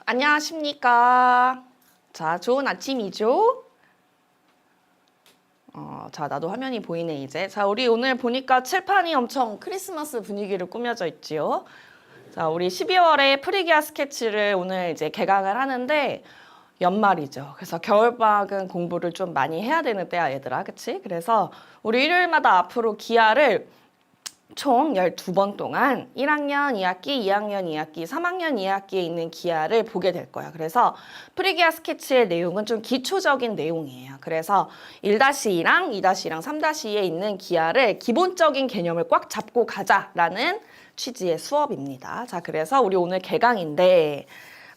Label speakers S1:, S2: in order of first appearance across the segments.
S1: 안녕하십니까. 자, 좋은 아침이죠? 자, 나도 화면이 보이네, 이제. 자, 우리 오늘 보니까 칠판이 엄청 크리스마스 분위기로 꾸며져 있지요. 자, 우리 12월에 프리기아 스케치를 오늘 이제 개강을 하는데, 연말이죠. 그래서 겨울방학은 공부를 좀 많이 해야 되는 때야, 얘들아. 그치? 그래서 우리 일요일마다 앞으로 기하를 총 12번 동안 1학년 2학기, 2학년 2학기, 3학년 2학기에 있는 기하를 보게 될 거야. 그래서 프리기아 스케치의 내용은 좀 기초적인 내용이에요. 그래서 1-2랑 2-2랑 3-2에 있는 기하를 기본적인 개념을 꽉 잡고 가자라는 취지의 수업입니다. 자, 그래서 우리 오늘 개강인데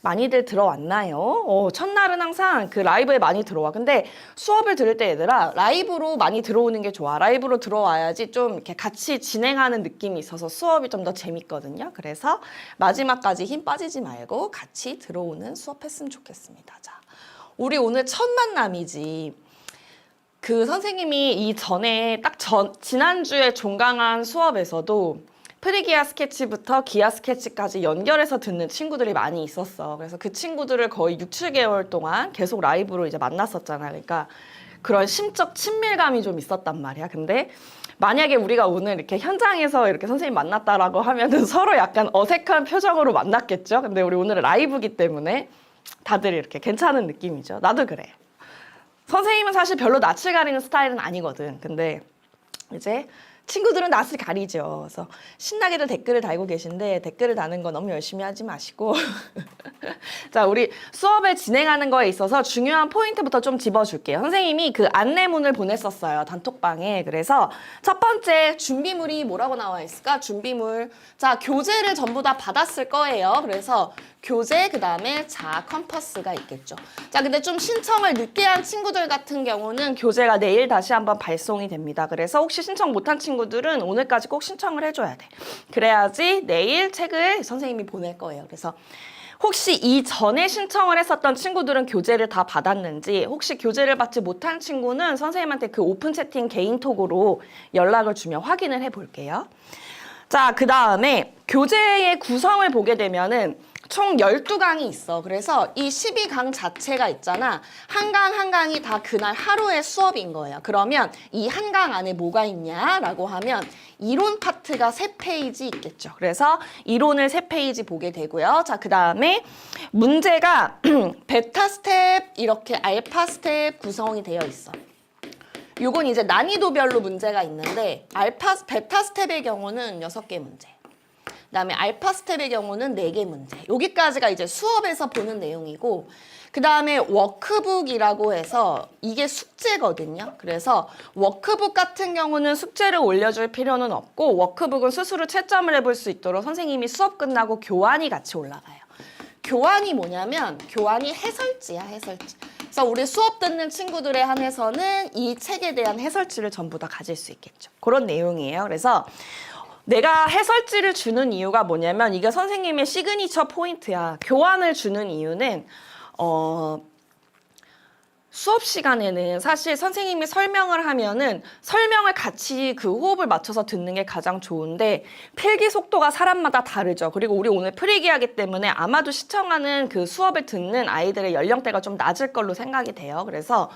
S1: 많이들 들어왔나요? 첫날은 항상 그 라이브에 많이 들어와. 근데 수업을 들을 때 얘들아, 라이브로 많이 들어오는 게 좋아. 라이브로 들어와야지 좀 이렇게 같이 진행하는 느낌이 있어서 수업이 좀 더 재밌거든요. 그래서 마지막까지 힘 빠지지 말고 같이 들어오는 수업했으면 좋겠습니다. 자, 우리 오늘 첫 만남이지. 그 선생님이 이전에 지난주에 종강한 수업에서도 프리기아 스케치부터 기아 스케치까지 연결해서 듣는 친구들이 많이 있었어. 그래서 그 친구들을 거의 6, 7개월 동안 계속 라이브로 이제 만났었잖아. 그러니까 그런 심적 친밀감이 좀 있었단 말이야. 근데 만약에 우리가 오늘 이렇게 현장에서 이렇게 선생님 만났다라고 하면은 서로 약간 어색한 표정으로 만났겠죠. 근데 우리 오늘은 라이브기 때문에 다들 이렇게 괜찮은 느낌이죠. 나도 그래. 선생님은 사실 별로 낯을 가리는 스타일은 아니거든. 근데 이제 친구들은 낯을 가리죠. 그래서 신나게들 댓글을 달고 계신데 댓글을 다는 거 너무 열심히 하지 마시고 자, 우리 수업을 진행하는 거에 있어서 중요한 포인트부터 좀 짚어줄게요. 선생님이 그 안내문을 보냈었어요. 단톡방에. 그래서 첫 번째 준비물이 뭐라고 나와 있을까? 준비물. 자, 교재를 전부 다 받았을 거예요. 그래서 교재, 그 다음에 컴퍼스가 있겠죠. 자, 근데 좀 신청을 늦게 한 친구들 같은 경우는 교재가 내일 다시 한번 발송이 됩니다. 그래서 혹시 신청 못한 친구들은 오늘까지 꼭 신청을 해줘야 돼. 그래야지 내일 책을 선생님이 보낼 거예요. 그래서 혹시 이전에 신청을 했었던 친구들은 교재를 다 받았는지, 혹시 교재를 받지 못한 친구는 선생님한테 그 오픈 채팅 개인톡으로 연락을 주면 확인을 해볼게요. 자, 그 다음에 교재의 구성을 보게 되면은 총 12강이 있어. 그래서 이 12강 자체가 있잖아. 한 강 한 강이 다 그날 하루의 수업인 거예요. 그러면 이 한 강 안에 뭐가 있냐라고 하면 이론 파트가 3페이지 있겠죠. 그래서 이론을 3페이지 보게 되고요. 자, 그 다음에 문제가 베타 스텝, 이렇게 알파 스텝 구성이 되어 있어. 요건 이제 난이도별로 문제가 있는데 베타 스텝의 경우는 6개 문제. 그다음에 알파 스텝의 경우는 4개 문제. 여기까지가 이제 수업에서 보는 내용이고, 그 다음에 워크북이라고 해서 이게 숙제거든요. 그래서 워크북 같은 경우는 숙제를 올려줄 필요는 없고, 워크북은 스스로 채점을 해볼 수 있도록 선생님이 수업 끝나고 교환이 같이 올라가요. 교환이 뭐냐면 교환이 해설지야, 해설지. 그래서 우리 수업 듣는 친구들에 한해서는 이 책에 대한 해설지를 전부 다 가질 수 있겠죠. 그런 내용이에요. 그래서 내가 해설지를 주는 이유가 뭐냐면 이게 선생님의 시그니처 포인트야. 교환을 주는 이유는 수업 시간에는 사실 선생님이 설명을 하면은 설명을 같이 그 호흡을 맞춰서 듣는 게 가장 좋은데 필기 속도가 사람마다 다르죠. 그리고 우리 오늘 프리기하기 때문에 아마도 시청하는 그 수업을 듣는 아이들의 연령대가 좀 낮을 걸로 생각이 돼요. 그래서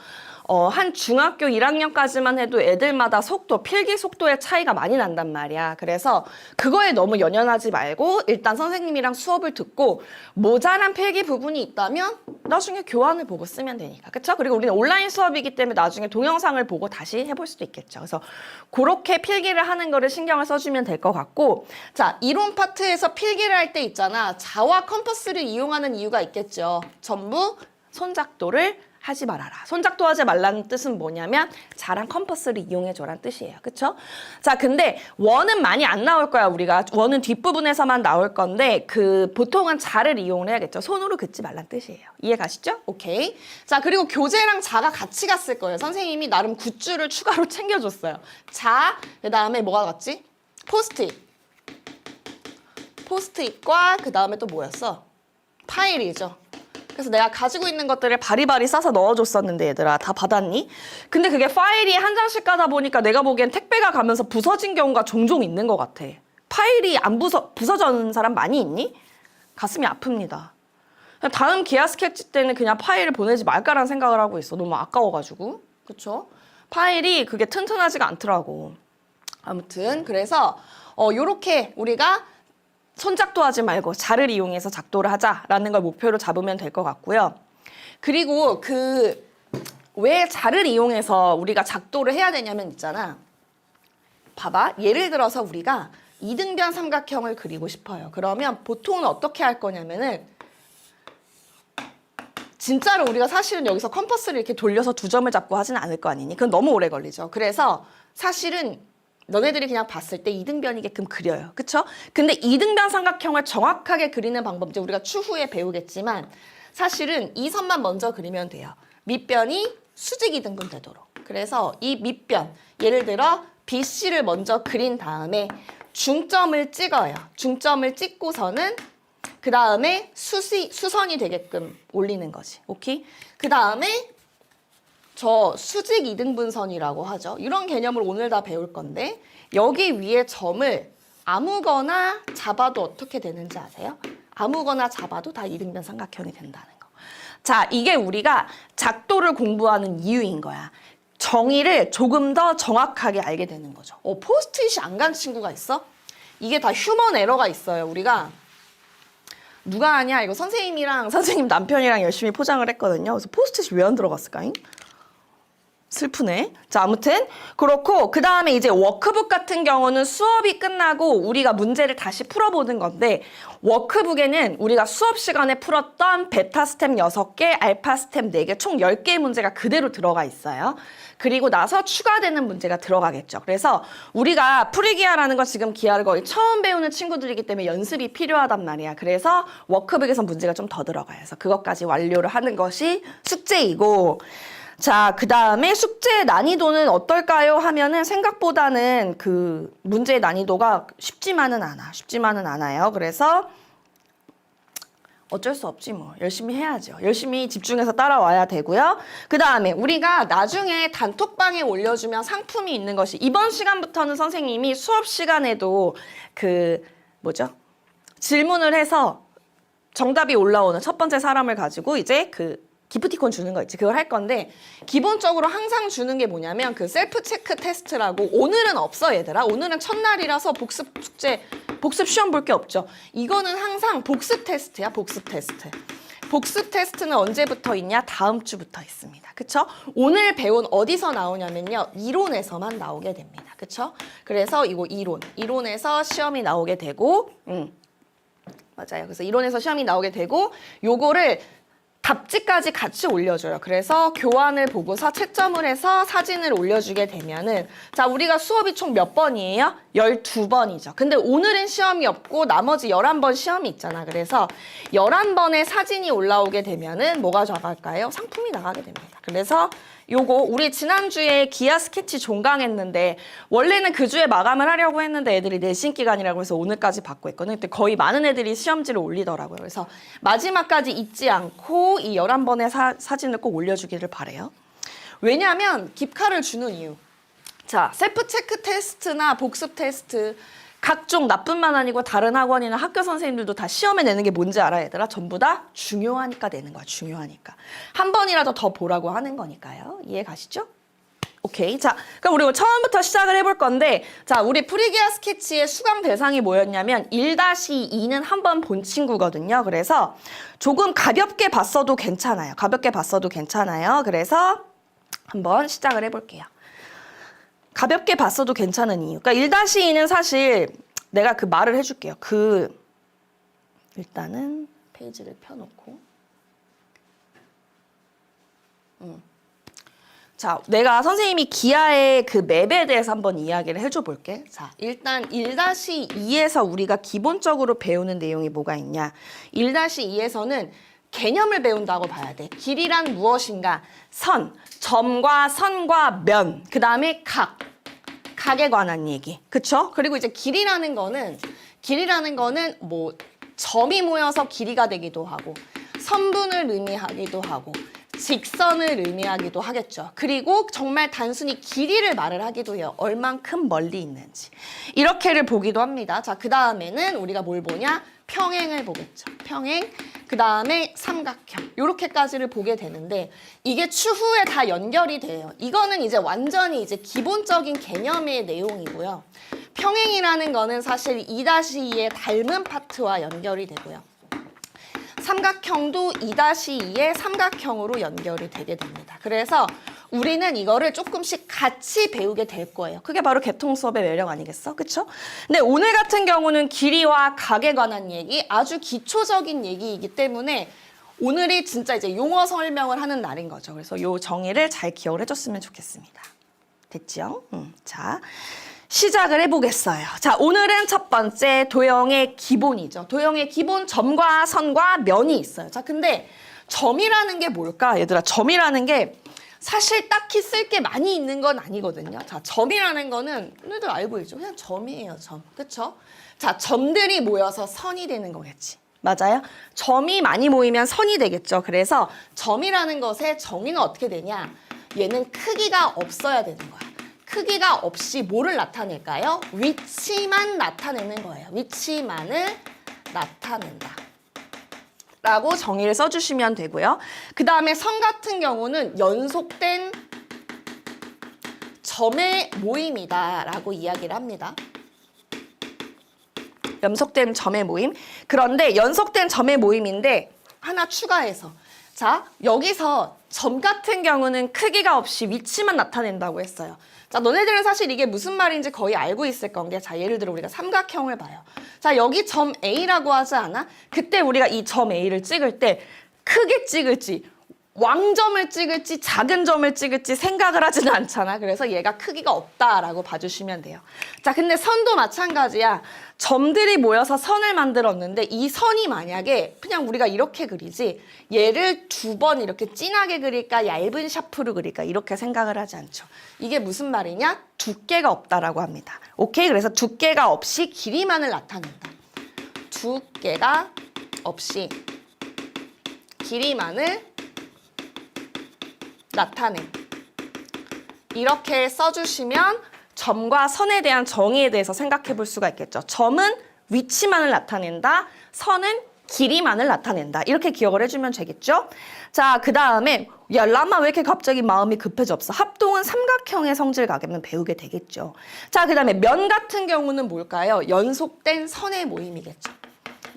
S1: 한 중학교 1학년까지만 해도 애들마다 필기 속도의 차이가 많이 난단 말이야. 그래서 그거에 너무 연연하지 말고 일단 선생님이랑 수업을 듣고 모자란 필기 부분이 있다면 나중에 교환을 보고 쓰면 되니까. 그쵸? 그리고 우리는 온라인 수업이기 때문에 나중에 동영상을 보고 다시 해볼 수도 있겠죠. 그래서 그렇게 필기를 하는 거를 신경을 써주면 될 것 같고, 자, 이론 파트에서 필기를 할 때 있잖아. 자와 컴퍼스를 이용하는 이유가 있겠죠. 전부 손작도를 하지 말아라. 손작도 하지 말라는 뜻은 뭐냐면 자랑 컴퍼스를 이용해줘란 뜻이에요. 그쵸? 자, 근데 원은 많이 안 나올 거야, 우리가. 원은 뒷부분에서만 나올 건데 보통은 자를 이용을 해야겠죠. 손으로 긋지 말란 뜻이에요. 이해 가시죠? 오케이. 자, 그리고 교재랑 자가 같이 갔을 거예요. 선생님이 나름 굿즈를 추가로 챙겨줬어요. 자, 그 다음에 뭐가 갔지? 포스트잇. 포스트잇과 그 다음에 또 뭐였어? 파일이죠. 그래서 내가 가지고 있는 것들을 바리바리 싸서 넣어줬었는데 얘들아 다 받았니? 근데 그게 파일이 한 장씩 가다 보니까 내가 보기엔 택배가 가면서 부서진 경우가 종종 있는 것 같아. 파일이 안 부서져는 사람 많이 있니? 가슴이 아픕니다. 다음 기하 스케치 때는 그냥 파일을 보내지 말까라는 생각을 하고 있어. 너무 아까워가지고. 그쵸? 파일이 그게 튼튼하지가 않더라고. 아무튼 그래서 요렇게 우리가 손작도 하지 말고 자를 이용해서 작도를 하자라는 걸 목표로 잡으면 될 것 같고요. 그리고 왜 자를 이용해서 우리가 작도를 해야 되냐면 있잖아. 봐봐. 예를 들어서 우리가 이등변 삼각형을 그리고 싶어요. 그러면 보통은 어떻게 할 거냐면은 진짜로 우리가 사실은 여기서 컴퍼스를 이렇게 돌려서 두 점을 잡고 하지는 않을 거 아니니? 그건 너무 오래 걸리죠. 그래서 사실은 너네들이 그냥 봤을 때 이등변이게끔 그려요. 그쵸? 근데 이등변 삼각형을 정확하게 그리는 방법 이제 우리가 추후에 배우겠지만 사실은 이 선만 먼저 그리면 돼요. 밑변이 수직 이등분 되도록. 그래서 이 밑변, 예를 들어 BC를 먼저 그린 다음에 중점을 찍어요. 중점을 찍고서는 그 다음에 수선이 되게끔 올리는 거지. 오케이? 그 다음에 저 수직 이등분선이라고 하죠. 이런 개념을 오늘 다 배울 건데 여기 위에 점을 아무거나 잡아도 어떻게 되는지 아세요? 아무거나 잡아도 다 이등변 삼각형이 된다는 거. 자, 이게 우리가 작도를 공부하는 이유인 거야. 정의를 조금 더 정확하게 알게 되는 거죠. 포스트잇이 안 간 친구가 있어? 이게 다 휴먼 에러가 있어요. 우리가 누가 아냐? 이거 선생님이랑 선생님 남편이랑 열심히 포장을 했거든요. 그래서 포스트잇이 왜 안 들어갔을까잉? 슬프네. 자, 아무튼 그렇고 그 다음에 이제 워크북 같은 경우는 수업이 끝나고 우리가 문제를 다시 풀어보는 건데 워크북에는 우리가 수업 시간에 풀었던 베타 스텝 6개, 알파 스텝 4개, 총 10개의 문제가 그대로 들어가 있어요. 그리고 나서 추가되는 문제가 들어가겠죠. 그래서 우리가 프리기하라는 거 지금 기하를 거의 처음 배우는 친구들이기 때문에 연습이 필요하단 말이야. 그래서 워크북에서 문제가 좀 더 들어가요. 그래서 그것까지 완료를 하는 것이 숙제이고 자, 그 다음에 숙제의 난이도는 어떨까요? 하면은 생각보다는 그 문제의 난이도가 쉽지만은 않아요. 그래서 어쩔 수 없지 뭐. 열심히 해야죠. 열심히 집중해서 따라와야 되고요. 그 다음에 우리가 나중에 단톡방에 올려주면 상품이 있는 것이 이번 시간부터는 선생님이 수업 시간에도 질문을 해서 정답이 올라오는 첫 번째 사람을 가지고 이제 기프티콘 주는 거 있지. 그걸 할 건데 기본적으로 항상 주는 게 뭐냐면 셀프 체크 테스트라고 오늘은 없어 얘들아. 오늘은 첫날이라서 복습 시험 볼 게 없죠. 이거는 항상 복습 테스트야. 복습 테스트. 복습 테스트는 언제부터 있냐? 다음 주부터 있습니다. 그쵸? 오늘 배운 어디서 나오냐면요. 이론에서만 나오게 됩니다. 그쵸? 그래서 이거 이론에서 시험이 나오게 되고 맞아요. 그래서 이론에서 시험이 나오게 되고 요거를 답지까지 같이 올려줘요. 그래서 교환을 보고서 채점을 해서 사진을 올려주게 되면은 자 우리가 수업이 총 몇 번이에요? 12번이죠. 근데 오늘은 시험이 없고 나머지 11번 시험이 있잖아. 그래서 11번의 사진이 올라오게 되면은 뭐가 나갈까요? 상품이 나가게 됩니다. 그래서 요거 우리 지난주에 기하 스케치 종강했는데 원래는 그 주에 마감을 하려고 했는데 애들이 내신 기간이라고 해서 오늘까지 받고 있거든요. 근데 거의 많은 애들이 시험지를 올리더라고요. 그래서 마지막까지 잊지 않고 이 11번의 사진을 꼭 올려주기를 바래요. 왜냐하면 깁카를 주는 이유. 자, 셀프 체크 테스트나 복습 테스트 각종 나뿐만 아니고 다른 학원이나 학교 선생님들도 다 시험에 내는 게 뭔지 알아 얘들아? 전부 다 중요하니까 내는 거야. 중요하니까. 한 번이라도 더 보라고 하는 거니까요. 이해 가시죠? 오케이. 자, 그럼 우리 처음부터 시작을 해볼 건데 자, 우리 프리기하 스케치의 수강 대상이 뭐였냐면 1-2는 한 번 본 친구거든요. 그래서 조금 가볍게 봤어도 괜찮아요. 그래서 한번 시작을 해볼게요. 가볍게 봤어도 괜찮은 이유. 그러니까 1-2는 사실 내가 말을 해줄게요. 일단은 페이지를 펴놓고. 자, 내가 선생님이 기하의 맵에 대해서 한번 이야기를 해줘 볼게. 자, 일단 1-2에서 우리가 기본적으로 배우는 내용이 뭐가 있냐. 1-2에서는 개념을 배운다고 봐야 돼. 길이란 무엇인가? 점과 선과 면, 그 다음에 각에 관한 얘기. 그쵸? 그리고 이제 길이라는 거는 뭐 점이 모여서 길이가 되기도 하고 선분을 의미하기도 하고 직선을 의미하기도 하겠죠. 그리고 정말 단순히 길이를 말을 하기도 해요. 얼만큼 멀리 있는지. 이렇게를 보기도 합니다. 자, 그 다음에는 우리가 뭘 보냐? 평행을 보겠죠. 평행, 그 다음에 삼각형. 이렇게까지를 보게 되는데 이게 추후에 다 연결이 돼요. 이거는 이제 완전히 이제 기본적인 개념의 내용이고요. 평행이라는 거는 사실 2-2의 닮은 파트와 연결이 되고요. 삼각형도 2-2의 삼각형으로 연결이 되게 됩니다. 그래서 우리는 이거를 조금씩 같이 배우게 될 거예요. 그게 바로 개통 수업의 매력 아니겠어? 그쵸? 근데 오늘 같은 경우는 길이와 각에 관한 얘기, 아주 기초적인 얘기이기 때문에 오늘이 진짜 이제 용어 설명을 하는 날인 거죠. 그래서 이 정의를 잘 기억을 해줬으면 좋겠습니다. 됐죠? 자, 시작을 해보겠어요. 자, 오늘은 첫 번째 도형의 기본이죠. 도형의 기본, 점과 선과 면이 있어요. 자, 근데 점이라는 게 뭘까? 얘들아, 점이라는 게 사실 딱히 쓸 게 많이 있는 건 아니거든요. 자, 점이라는 거는 너희들 알고 있죠? 그냥 점이에요, 점. 그쵸? 자, 점들이 모여서 선이 되는 거겠지. 맞아요? 점이 많이 모이면 선이 되겠죠. 그래서 점이라는 것의 정의는 어떻게 되냐? 얘는 크기가 없어야 되는 거야. 크기가 없이 뭐를 나타낼까요? 위치만 나타내는 거예요. 위치만을 나타낸다. 라고 정의를 써주시면 되고요. 그 다음에 선 같은 경우는 연속된 점의 모임이다 라고 이야기를 합니다. 연속된 점의 모임. 그런데 연속된 점의 모임인데 하나 추가해서 자, 여기서 점 같은 경우는 크기가 없이 위치만 나타낸다고 했어요. 자, 너네들은 사실 이게 무슨 말인지 거의 알고 있을 건데, 자, 예를 들어 우리가 삼각형을 봐요. 자, 여기 점 A라고 하지 않아? 그때 우리가 이 점 A를 찍을 때 크게 찍을지, 왕점을 찍을지, 작은 점을 찍을지 생각을 하지는 않잖아. 그래서 얘가 크기가 없다라고 봐주시면 돼요. 자, 근데 선도 마찬가지야. 점들이 모여서 선을 만들었는데 이 선이 만약에 그냥 우리가 이렇게 그리지 얘를 2번 이렇게 진하게 그릴까 얇은 샤프로 그릴까 이렇게 생각을 하지 않죠. 이게 무슨 말이냐? 두께가 없다라고 합니다. 오케이? 그래서 두께가 없이 길이만을 나타낸다. 두께가 없이 길이만을 나타낸. 이렇게 써주시면 점과 선에 대한 정의에 대해서 생각해 볼 수가 있겠죠. 점은 위치만을 나타낸다. 선은 길이만을 나타낸다. 이렇게 기억을 해주면 되겠죠. 자, 그 다음에 야, 라마 왜 이렇게 갑자기 마음이 급해졌어? 합동은 삼각형의 성질 가계면 배우게 되겠죠. 자, 그 다음에 면 같은 경우는 뭘까요? 연속된 선의 모임이겠죠.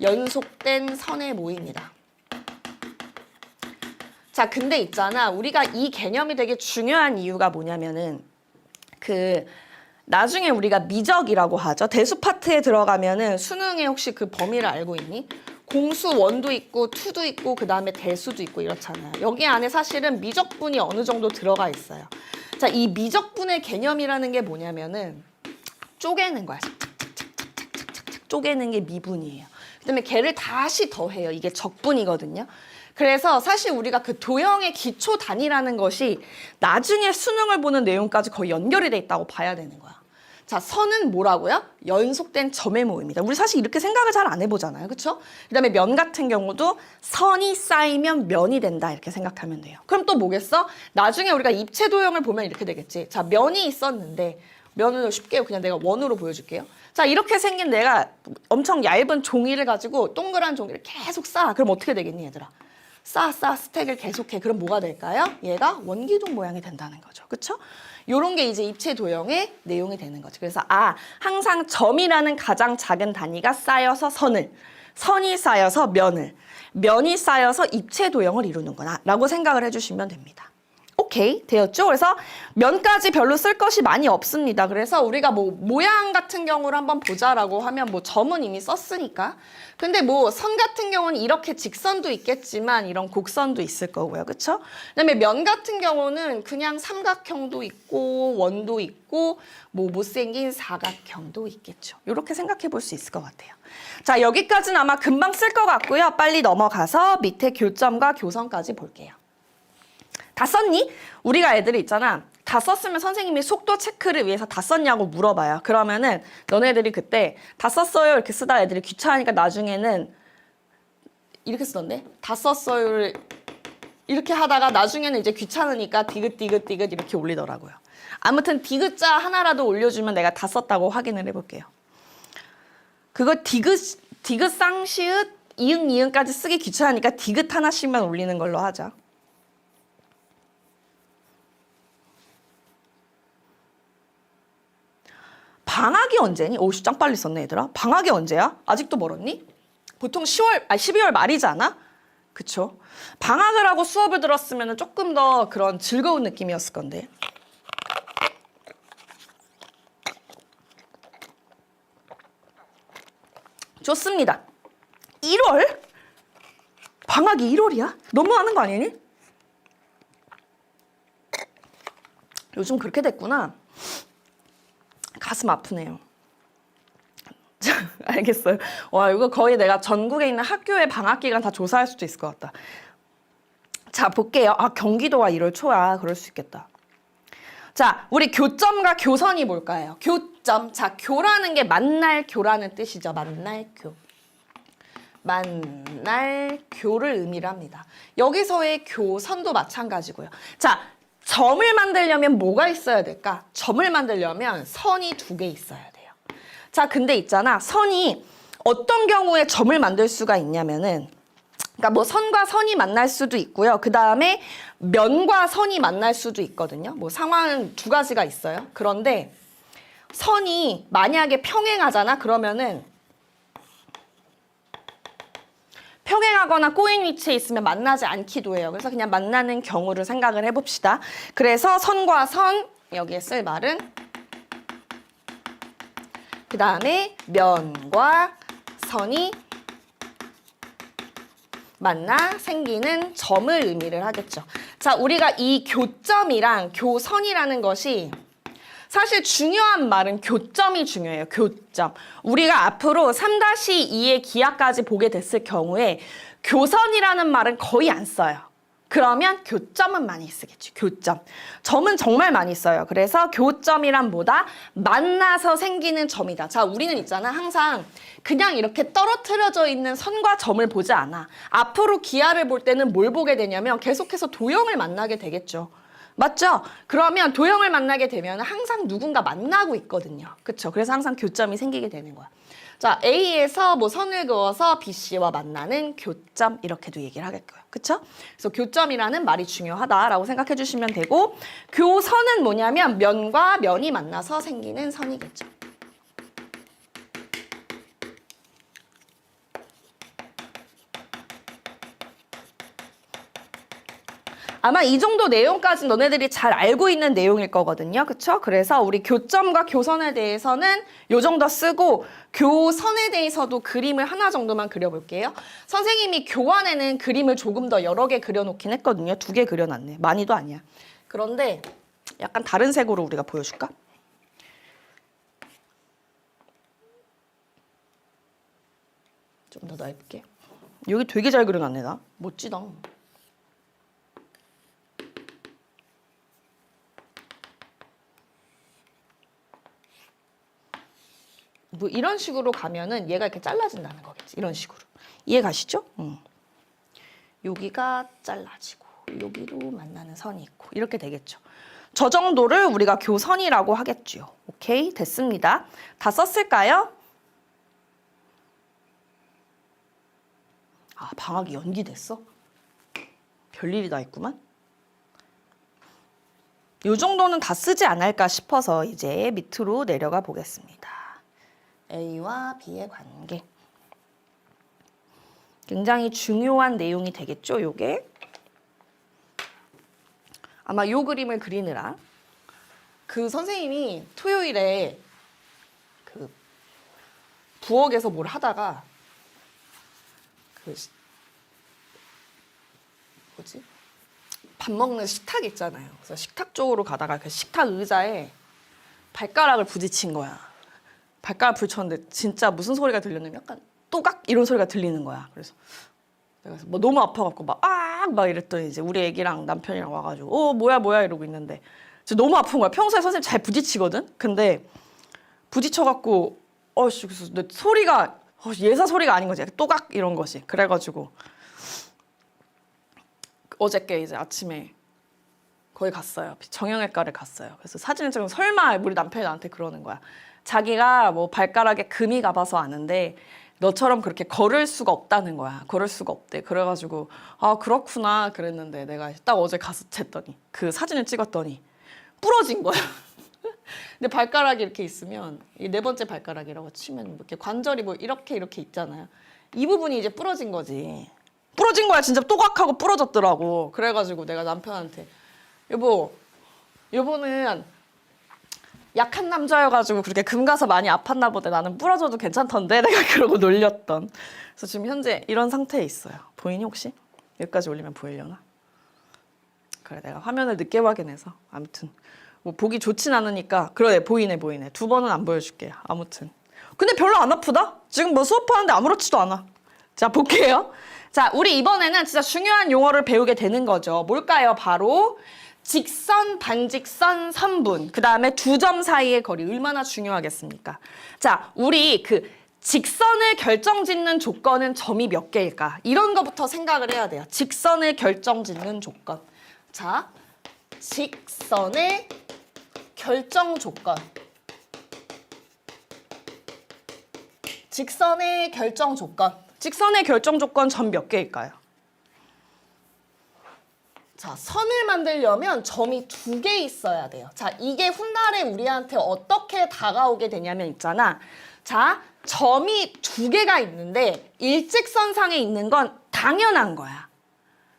S1: 연속된 선의 모임이다. 자, 근데 있잖아. 우리가 이 개념이 되게 중요한 이유가 뭐냐면은 나중에 우리가 미적이라고 하죠. 대수 파트에 들어가면은 수능에 혹시 그 범위를 알고 있니? 공수 1도 있고 2도 있고 그 다음에 대수도 있고 이렇잖아요. 여기 안에 사실은 미적분이 어느 정도 들어가 있어요. 자, 이 미적분의 개념이라는 게 뭐냐면은 쪼개는 거야. 착착착착착착 쪼개는 게 미분이에요. 그다음에 걔를 다시 더해요. 이게 적분이거든요. 그래서 사실 우리가 그 도형의 기초 단위라는 것이 나중에 수능을 보는 내용까지 거의 연결이 돼 있다고 봐야 되는 거야. 자, 선은 뭐라고요? 연속된 점의 모임이다. 우리 사실 이렇게 생각을 잘 안 해보잖아요. 그렇죠? 그다음에 면 같은 경우도 선이 쌓이면 면이 된다. 이렇게 생각하면 돼요. 그럼 또 뭐겠어? 나중에 우리가 입체 도형을 보면 이렇게 되겠지. 자, 면이 있었는데 면을 쉽게 그냥 내가 원으로 보여줄게요. 자, 이렇게 생긴 내가 엄청 얇은 종이를 가지고 동그란 종이를 계속 쌓아. 그럼 어떻게 되겠니, 얘들아? 쌓아 스택을 계속해. 그럼 뭐가 될까요? 얘가 원기둥 모양이 된다는 거죠. 그렇죠? 요런 게 이제 입체 도형의 내용이 되는 거죠. 그래서 항상 점이라는 가장 작은 단위가 쌓여서 선이 쌓여서 면이 쌓여서 입체 도형을 이루는구나 라고 생각을 해주시면 됩니다. 오케이, 되었죠? 그래서 면까지 별로 쓸 것이 많이 없습니다. 그래서 우리가 모양 같은 경우를 한번 보자라고 하면 점은 이미 썼으니까. 근데 선 같은 경우는 이렇게 직선도 있겠지만 이런 곡선도 있을 거고요. 그쵸? 그다음에 면 같은 경우는 그냥 삼각형도 있고 원도 있고 못생긴 사각형도 있겠죠. 이렇게 생각해 볼 수 있을 것 같아요. 자, 여기까지는 아마 금방 쓸 것 같고요. 빨리 넘어가서 밑에 교점과 교선까지 볼게요. 다 썼니? 우리가 애들이 있잖아. 다 썼으면 선생님이 속도 체크를 위해서 다 썼냐고 물어봐요. 그러면은 너네들이 그때 다 썼어요 이렇게 쓰다 애들이 귀찮으니까 나중에는 이렇게 쓰던데? 다 썼어요를 이렇게 하다가 나중에는 이제 귀찮으니까 디귿 이렇게 올리더라고요. 아무튼 디귿자 하나라도 올려주면 내가 다 썼다고 확인을 해볼게요. 그거 디귿 쌍시읒 이응 니은까지 쓰기 귀찮으니까 디귿 하나씩만 올리는 걸로 하자. 방학이 언제니? 오, 짱 빨리 썼네, 얘들아. 방학이 언제야? 아직도 멀었니? 보통 12월 말이지 않아? 그쵸? 방학을 하고 수업을 들었으면 조금 더 그런 즐거운 느낌이었을 건데. 좋습니다. 1월? 방학이 1월이야? 너무하는 거 아니니? 요즘 그렇게 됐구나. 가슴 아프네요. 알겠어요. 와, 이거 거의 내가 전국에 있는 학교의 방학 기간 다 조사할 수도 있을 것 같다. 자, 볼게요. 아, 경기도가 1월 초야. 그럴 수 있겠다. 자, 우리 교점과 교선이 뭘까요? 교점. 자, 교라는 게 만날 교라는 뜻이죠. 만날 교. 만날 교를 의미를 합니다. 여기서의 교선도 마찬가지고요. 자, 점을 만들려면 뭐가 있어야 될까? 점을 만들려면 선이 2개 있어야 돼요. 자, 근데 있잖아. 선이 어떤 경우에 점을 만들 수가 있냐면은, 그러니까 뭐 선과 선이 만날 수도 있고요. 그 다음에 면과 선이 만날 수도 있거든요. 뭐 상황은 2가지가 있어요. 그런데 선이 만약에 평행하잖아. 그러면은 평행하거나 꼬인 위치에 있으면 만나지 않기도 해요. 그래서 그냥 만나는 경우를 생각을 해봅시다. 그래서 선과 선, 여기에 쓸 말은 그 다음에 면과 선이 만나 생기는 점을 의미를 하겠죠. 자, 우리가 이 교점이랑 교선이라는 것이 사실 중요한 말은 교점이 중요해요. 교점. 우리가 앞으로 3-2의 기하까지 보게 됐을 경우에 교선이라는 말은 거의 안 써요. 그러면 교점은 많이 쓰겠죠. 교점. 점은 정말 많이 써요. 그래서 교점이란 뭐다? 만나서 생기는 점이다. 자, 우리는 있잖아. 항상 그냥 이렇게 떨어뜨려져 있는 선과 점을 보지 않아. 앞으로 기하를 볼 때는 뭘 보게 되냐면 계속해서 도형을 만나게 되겠죠. 맞죠? 그러면 도형을 만나게 되면 항상 누군가 만나고 있거든요. 그쵸? 그래서 항상 교점이 생기게 되는 거야. 자, A에서 뭐 선을 그어서 BC와 만나는 교점 이렇게도 얘기를 하겠고요. 그쵸? 그래서 교점이라는 말이 중요하다라고 생각해 주시면 되고 교선은 뭐냐면 면과 면이 만나서 생기는 선이겠죠. 아마 이 정도 내용까지 너네들이 잘 알고 있는 내용일 거거든요. 그쵸? 그래서 우리 교점과 교선에 대해서는 요 정도 쓰고 교선에 대해서도 그림을 하나 정도만 그려볼게요. 선생님이 교환에는 그림을 조금 더 여러 개 그려놓긴 했거든요. 2개 그려놨네. 많이도 아니야. 그런데 약간 다른 색으로 우리가 보여줄까? 좀 더 넓게. 여기 되게 잘 그려놨네, 나. 멋지다. 뭐 이런 식으로 가면은 얘가 이렇게 잘라진다는 거겠지. 이런 식으로. 이해 가시죠? 여기가 잘라지고 여기로 만나는 선이 있고 이렇게 되겠죠. 저 정도를 우리가 교선이라고 하겠죠. 오케이, 됐습니다. 다 썼을까요? 아, 방학이 연기됐어? 별일이 다 있구만. 이 정도는 다 쓰지 않을까 싶어서 이제 밑으로 내려가 보겠습니다. A와 B의 관계. 굉장히 중요한 내용이 되겠죠, 요게. 아마 요 그림을 그리느라 그 선생님이 토요일에 그 부엌에서 뭘 하다가 그 뭐지? 밥 먹는 식탁 있잖아요. 그래서 식탁 쪽으로 가다가 그 식탁 의자에 발가락을 부딪힌 거야. 발가락 부딪혔는데 진짜 무슨 소리가 들렸냐면 약간 또각 이런 소리가 들리는 거야. 그래서 내가 뭐 너무 아파갖고 막 이랬더니 이제 우리 애기랑 남편이랑 와가지고 뭐야 이러고 있는데 진짜 너무 아픈 거야. 평소에 선생님 잘 부딪히거든. 근데 부딪혀갖고 그래서 내 소리가 예사 소리가 아닌 거지. 또각 이런 것이. 그래가지고 어저께 이제 아침에 거기 갔어요. 정형외과를 갔어요. 그래서 사진을 찍으면 설마 우리 남편이 나한테 그러는 거야. 자기가 뭐 발가락에 금이 가봐서 아는데 너처럼 그렇게 걸을 수가 없다는 거야. 걸을 수가 없대. 그래가지고 아 그렇구나 그랬는데 내가 딱 어제 가서 쟀더니 그 사진을 찍었더니 부러진 거야. 근데 발가락이 이렇게 있으면 이 네 번째 발가락이라고 치면 이렇게 관절이 뭐 이렇게 있잖아요. 이 부분이 이제 부러진 거지. 부러진 거야. 진짜 또각하고 부러졌더라고. 그래가지고 내가 남편한테 여보는 약한 남자여가지고 그렇게 금 가서 많이 아팠나 보다. 나는 부러져도 괜찮던데. 내가 그러고 놀렸던. 그래서 지금 현재 이런 상태에 있어요. 보이니 혹시? 여기까지 올리면 보이려나? 그래 내가 화면을 늦게 확인해서 아무튼 뭐 보기 좋진 않으니까 그래 보이네. 두 번은 안 보여줄게요. 아무튼 근데 별로 안 아프다? 지금 뭐 수업하는데 아무렇지도 않아. 자 볼게요. 자 우리 이번에는 진짜 중요한 용어를 배우게 되는 거죠. 뭘까요? 바로 직선, 반직선, 선분. 그 다음에 두 점 사이의 거리. 얼마나 중요하겠습니까? 자, 우리 그 직선을 결정짓는 조건은 점이 몇 개일까? 이런 거부터 생각을 해야 돼요. 직선을 결정짓는 조건. 자, 직선의 결정 조건. 직선의 결정 조건. 직선의 결정 조건 점 몇 개일까요? 자, 선을 만들려면 점이 2개 있어야 돼요. 자, 이게 훗날에 우리한테 어떻게 다가오게 되냐면 있잖아. 자, 점이 2개가 있는데 일직선상에 있는 건 당연한 거야.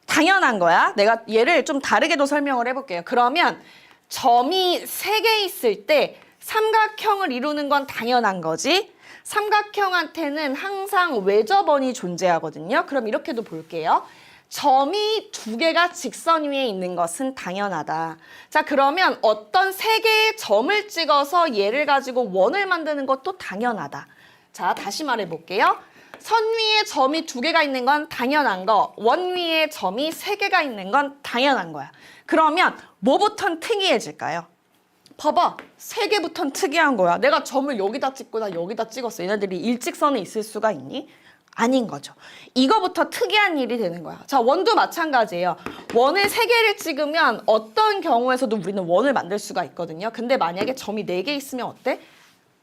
S1: 당연한 거야. 내가 얘를 좀 다르게도 설명을 해볼게요. 그러면 점이 3개 있을 때 삼각형을 이루는 건 당연한 거지. 삼각형한테는 항상 외접원이 존재하거든요. 그럼 이렇게도 볼게요. 점이 2개가 직선 위에 있는 것은 당연하다. 자, 그러면 어떤 3개의 점을 찍어서 얘를 가지고 원을 만드는 것도 당연하다. 자, 다시 말해볼게요. 선 위에 점이 2개가 있는 건 당연한 거, 원 위에 점이 3개가 있는 건 당연한 거야. 그러면 뭐부턴 특이해질까요? 봐봐, 3개부터는 특이한 거야. 내가 점을 여기다 찍고 나 여기다 찍었어. 얘네들이 일직선에 있을 수가 있니? 아닌 거죠. 이거부터 특이한 일이 되는 거야. 자, 원도 마찬가지예요. 원을 3개를 찍으면 어떤 경우에서도 우리는 원을 만들 수가 있거든요. 근데 만약에 점이 4개 있으면 어때?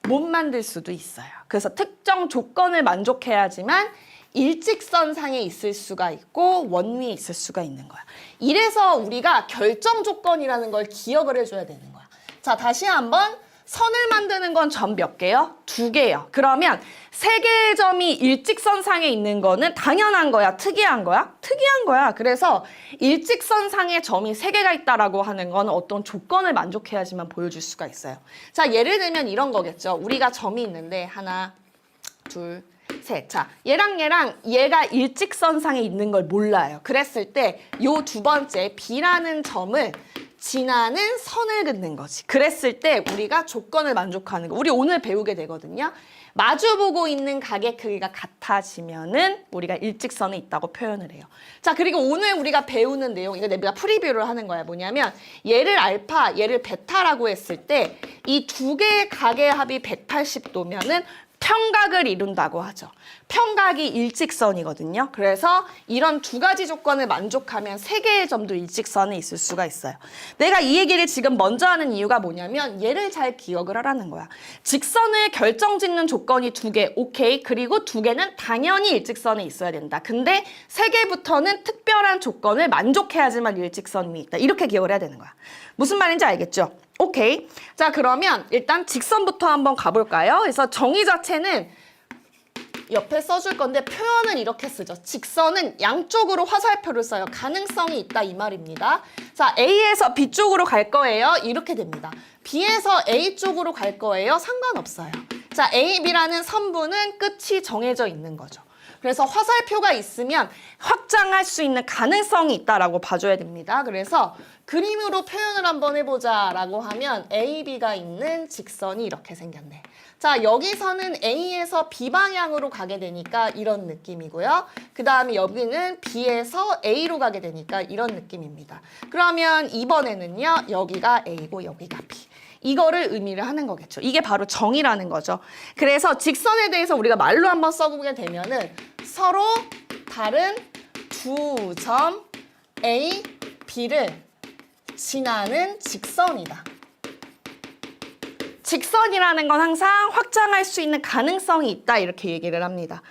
S1: 못 만들 수도 있어요. 그래서 특정 조건을 만족해야지만 일직선상에 있을 수가 있고 원 위에 있을 수가 있는 거야. 이래서 우리가 결정 조건이라는 걸 기억을 해줘야 되는 거야. 자, 다시 한번 선을 만드는 건 점 몇 개요? 2개요. 그러면 3개의 점이 일직선상에 있는 거는 당연한 거야? 특이한 거야? 특이한 거야. 그래서 일직선상에 점이 3개가 있다라고 하는 건 어떤 조건을 만족해야지만 보여줄 수가 있어요. 자, 예를 들면 이런 거겠죠. 우리가 점이 있는데 하나, 둘, 셋. 자, 얘가 일직선상에 있는 걸 몰라요. 그랬을 때 요 두 번째 B라는 점을 지나는 선을 긋는 거지. 그랬을 때 우리가 조건을 만족하는 거. 우리 오늘 배우게 되거든요. 마주보고 있는 각의 크기가 같아지면은 우리가 일직선에 있다고 표현을 해요. 자, 그리고 오늘 우리가 배우는 내용, 이거 내가 프리뷰를 하는 거야. 뭐냐면 얘를 알파, 얘를 베타라고 했을 때 이 2개의 각의 합이 180도면은 평각을 이룬다고 하죠. 평각이 일직선이거든요. 그래서 이런 2가지 조건을 만족하면 3개의 점도 일직선에 있을 수가 있어요. 내가 이 얘기를 지금 먼저 하는 이유가 뭐냐면 얘를 잘 기억을 하라는 거야. 직선을 결정짓는 조건이 2개, 오케이. 그리고 2개는 당연히 일직선에 있어야 된다. 근데 3개부터는 특별한 조건을 만족해야지만 일직선 위에 있다. 이렇게 기억을 해야 되는 거야. 무슨 말인지 알겠죠? 오케이. 자, 그러면 일단 직선부터 한번 가볼까요? 그래서 정의 자체는 옆에 써줄 건데 표현은 이렇게 쓰죠. 직선은 양쪽으로 화살표를 써요. 가능성이 있다 이 말입니다. 자, A에서 B 쪽으로 갈 거예요. 이렇게 됩니다. B에서 A 쪽으로 갈 거예요. 상관없어요. 자, A, B라는 선분은 끝이 정해져 있는 거죠. 그래서 화살표가 있으면 확장할 수 있는 가능성이 있다라고 봐줘야 됩니다. 그래서 그림으로 표현을 한번 해보자라고 하면 A, B가 있는 직선이 이렇게 생겼네. 자, 여기서는 A에서 B 방향으로 가게 되니까 이런 느낌이고요. 그 다음에 여기는 B에서 A로 가게 되니까 이런 느낌입니다. 그러면 이번에는요, 여기가 A고 여기가 B. 이거를 의미를 하는 거겠죠. 이게 바로 정의라는 거죠. 그래서 직선에 대해서 우리가 말로 한번 써보게 되면은 서로 다른 두 점 A, B를 지나는 직선이다. 직선이라는 건 항상 확장할 수 있는 가능성이 있다 이렇게 얘기를 합니다.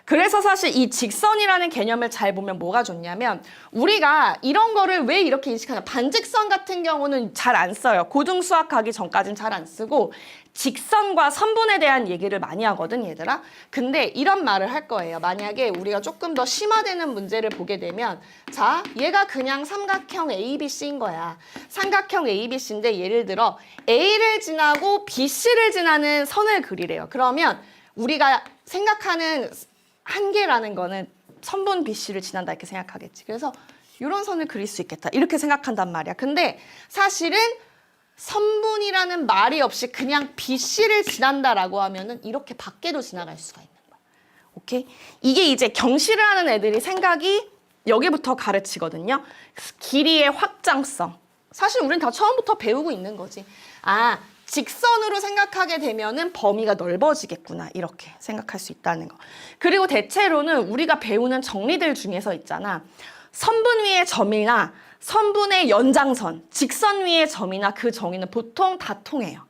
S1: 그래서 사실 이 직선이라는 개념을 잘 보면 뭐가 좋냐면 우리가 이런 거를 왜 이렇게 인식하냐. 반직선 같은 경우는 잘 안 써요. 고등수학 가기 전까지는 잘 안 쓰고 직선과 선분에 대한 얘기를 많이 하거든 얘들아. 근데 이런 말을 할 거예요. 만약에 우리가 조금 더 심화되는 문제를 보게 되면 자 얘가 그냥 삼각형 ABC인 거야. 삼각형 ABC인데 예를 들어 A를 지나고 BC를 지나는 선을 그리래요. 그러면 우리가 생각하는 한계라는 거는 선분 BC를 지난다 이렇게 생각하겠지. 그래서 이런 선을 그릴 수 있겠다 이렇게 생각한단 말이야. 근데 사실은 선분이라는 말이 없이 그냥 BC를 지난다라고 하면은 이렇게 밖에도 지나갈 수가 있는 거야. 오케이? 이게 이제 경시를 하는 애들이 생각이 여기부터 가르치거든요. 길이의 확장성. 사실 우린 다 처음부터 배우고 있는 거지. 아, 직선으로 생각하게 되면은 범위가 넓어지겠구나 이렇게 생각할 수 있다는 거. 그리고 대체로는 우리가 배우는 정리들 중에서 있잖아. 선분 위의 점이나 선분의 연장선, 직선 위의 점이나 그 정의는 보통 다 통해요.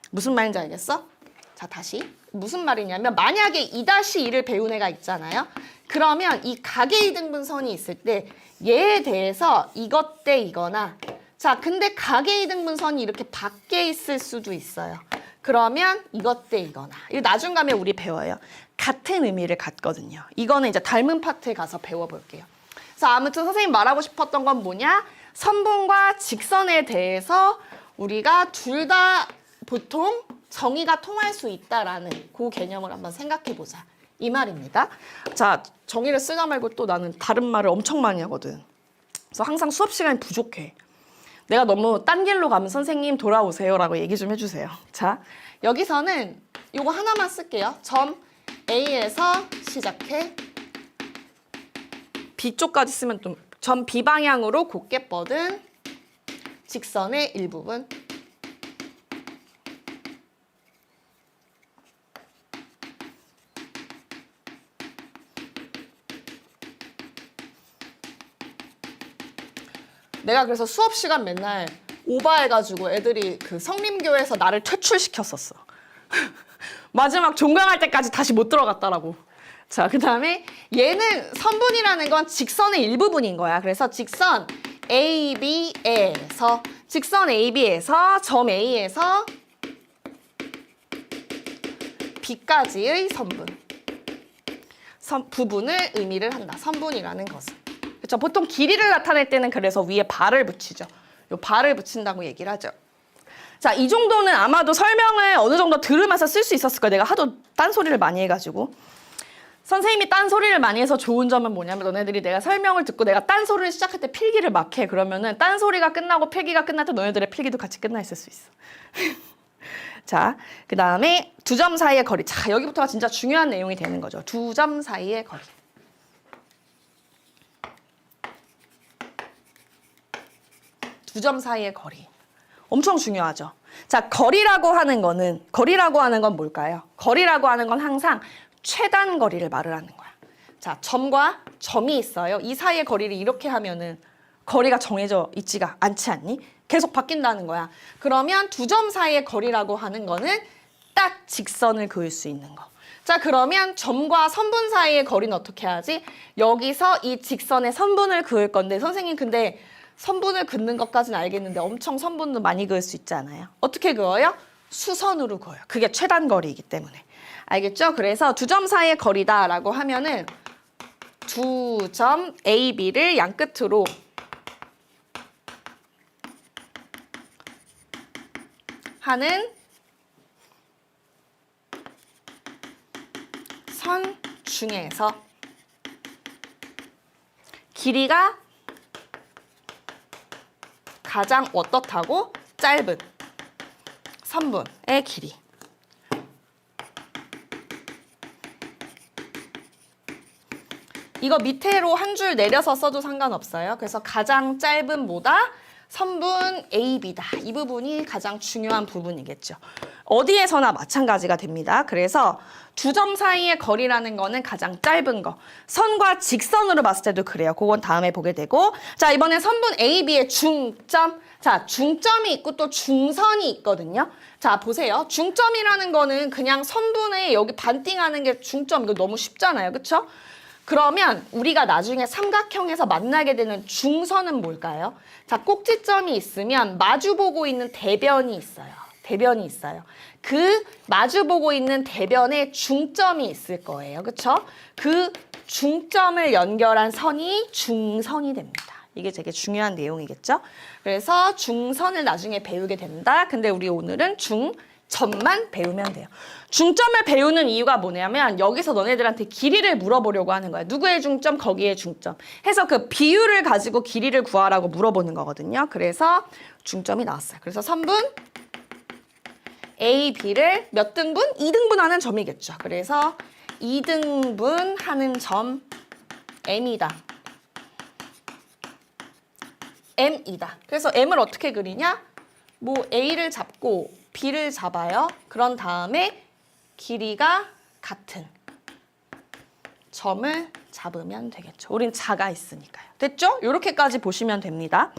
S1: 무슨 말인지 알겠어? 자, 다시. 무슨 말이냐면 만약에 2-2를 배운 애가 있잖아요. 그러면 이 각의 이등분선이 있을 때 얘에 대해서 이것 대 이거나 자, 근데 각의 이등분선이 이렇게 밖에 있을 수도 있어요. 그러면 이것 대 이거나. 이거 나중 가면 우리 배워요. 같은 의미를 갖거든요. 이거는 이제 닮은 파트에 가서 배워볼게요. 자, 아무튼 선생님 말하고 싶었던 건 뭐냐? 선분과 직선에 대해서 우리가 둘 다 보통 정의가 통할 수 있다라는 그 개념을 한번 생각해보자. 이 말입니다. 자, 정의를 쓰다 말고 또 나는 다른 말을 엄청 많이 하거든. 그래서 항상 수업 시간이 부족해. 내가 너무 딴 길로 가면 선생님 돌아오세요 라고 얘기 좀 해주세요. 자, 여기서는 요거 하나만 쓸게요. 점 A에서 시작해 B쪽까지 쓰면 좀 점 B 방향으로 곧게 뻗은 직선의 일부분. 내가 그래서 수업 시간 맨날 오바해가지고 애들이 그 성림교에서 나를 퇴출시켰었어. 마지막 종강할 때까지 다시 못 들어갔다라고. 자, 그 다음에 얘는 선분이라는 건 직선의 일부분인 거야. 그래서 직선 AB에서 점 A에서 B까지의 선분. 부분을 의미를 한다. 선분이라는 것은. 그렇죠? 보통 길이를 나타낼 때는 그래서 위에 발을 붙이죠. 요 발을 붙인다고 얘기를 하죠. 자, 이 정도는 아마도 설명을 어느 정도 들으면서 쓸 수 있었을 거야. 내가 하도 딴소리를 많이 해가지고. 선생님이 딴소리를 많이 해서 좋은 점은 뭐냐면 너네들이 내가 설명을 듣고 내가 딴소리를 시작할 때 필기를 막 해. 그러면은 딴소리가 끝나고 필기가 끝날 때 너네들의 필기도 같이 끝나 있을 수 있어. 자, 그 다음에 두 점 사이의 거리. 자, 여기부터가 진짜 중요한 내용이 되는 거죠. 두 점 사이의 거리. 두 점 사이의 거리. 엄청 중요하죠. 자, 거리라고 하는 건 뭘까요? 거리라고 하는 건 항상 최단 거리를 말을 하는 거야. 자, 점과 점이 있어요. 이 사이의 거리를 이렇게 하면은 거리가 정해져 있지가 않지 않니? 계속 바뀐다는 거야. 그러면 두 점 사이의 거리라고 하는 거는 딱 직선을 그을 수 있는 거. 자, 그러면 점과 선분 사이의 거리는 어떻게 하지? 여기서 이 직선의 선분을 그을 건데 선생님 근데 선분을 긋는 것까지는 알겠는데 엄청 선분도 많이 그을 수 있지 않아요? 어떻게 그어요? 수선으로 그어요. 그게 최단 거리이기 때문에. 알겠죠? 그래서 두 점 사이의 거리다라고 하면은 두 점 A, B를 양끝으로 하는 선 중에서 길이가 가장 어떻다고? 짧은 선분의 길이. 이거 밑으로 한 줄 내려서 써도 상관없어요. 그래서 가장 짧은 뭐다? 선분 AB다. 이 부분이 가장 중요한 부분이겠죠. 어디에서나 마찬가지가 됩니다. 그래서 두 점 사이의 거리라는 거는 가장 짧은 거. 선과 직선으로 봤을 때도 그래요. 그건 다음에 보게 되고. 자, 이번에 선분 A, B의 중점. 자, 중점이 있고 또 중선이 있거든요. 자, 보세요. 중점이라는 거는 그냥 선분에 여기 반띵하는 게 중점. 이거 너무 쉽잖아요. 그쵸? 그러면 우리가 나중에 삼각형에서 만나게 되는 중선은 뭘까요? 자, 꼭지점이 있으면 마주보고 있는 대변이 있어요. 대변이 있어요. 그 마주보고 있는 대변에 중점이 있을 거예요. 그쵸? 그 중점을 연결한 선이 중선이 됩니다. 이게 되게 중요한 내용이겠죠? 그래서 중선을 나중에 배우게 된다. 근데 우리 오늘은 중점만 배우면 돼요. 중점을 배우는 이유가 뭐냐면 여기서 너네들한테 길이를 물어보려고 하는 거야. 누구의 중점, 거기의 중점. 해서 그 비율을 가지고 길이를 구하라고 물어보는 거거든요. 그래서 중점이 나왔어요. 그래서 선분 A, B를 몇 등분? 2등분 하는 점이겠죠. 그래서 2등분 하는 점 M이다. M이다. 그래서 M을 어떻게 그리냐? 뭐 A를 잡고 B를 잡아요. 그런 다음에 길이가 같은 점을 잡으면 되겠죠. 우린 자가 있으니까요. 됐죠? 이렇게까지 보시면 됩니다.